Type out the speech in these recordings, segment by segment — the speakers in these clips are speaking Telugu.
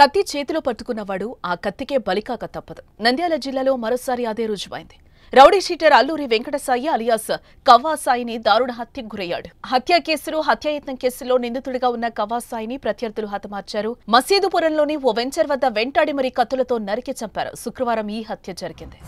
కత్తి చేతిలో పట్టుకున్నవాడు ఆ కత్తికే బలికాక తప్పదు. నంద్యాల జిల్లాలో మరోసారి అదే రుజువైంది. Rowdy sheeter Alluri Venkatasai alias కవ్వాసాయిని దారుణ హత్యకు గురయ్యాడు. హత్యా కేసులు, హత్యాయత్నం కేసులో నిందితుడిగా ఉన్న కవ్వాసాయిని ప్రత్యర్థులు హతమార్చారు. మసీదుపురంలోని ఓ వెంచర్ వద్ద వెంటాడి మరీ కత్తులతో నరికి చంపారు. శుక్రవారం ఈ హత్య జరిగింది.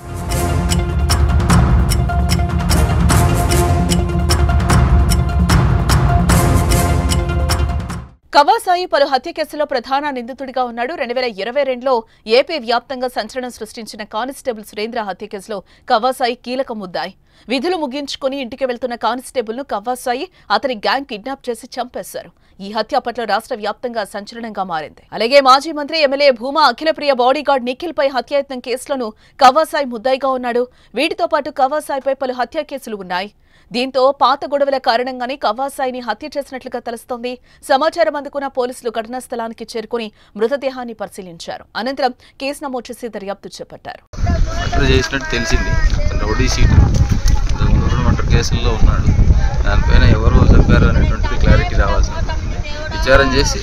కవ్వాసాయి పలు హత్య కేసులో ప్రధాన నిందితుడిగా ఉన్నాడు. 2022లో ఏపీ వ్యాప్తంగా సంచలనం సృష్టించిన కానిస్టేబుల్ సురేంద్ర హత్య కేసులో కవ్వాసాయి కీలక ముద్దాయి. విధులు ముగించుకుని ఇంటికి వెళ్తున్న కానిస్టేబుల్ ను కవ్వాసాయి అతని గ్యాంగ్ కిడ్నాప్ చేసి చంపేశారు. ఈ హత్య అప్పట్లో రాష్ట్ర వ్యాప్తంగా సంచలనంగా మారింది. అలాగే మాజీ మంత్రి ఎమ్మెల్యే భూమా అఖిలప్రియ బాడీగార్డ్ నిఖిల్ పై హత్యాయత్నం కేసులను కవ్వాసాయి ముద్దాయిగా ఉన్నాడు. వీటితో పాటు కవ్వాసాయిపై పలు హత్యా కేసులు ఉన్నాయి. దీంతో పాత గొడవల కారణంగానే కవ్వాసాయిని హత్య చేసినట్లుగా తెలుస్తోంది. సమాచారం అందుకున్న పోలీసులు ఘటనా స్థలానికి చేరుకుని మృతదేహాన్ని పరిశీలించారు. అనంతరం కేసు నమోదు చేసి దర్యాప్తు చేపట్టారు. కేసుల్లో ఉన్నాడు. దానిపైన ఎవరు చంపారు అనేటువంటిది క్లారిటీ రావాల్సి ఉంటుంది. విచారణ చేసి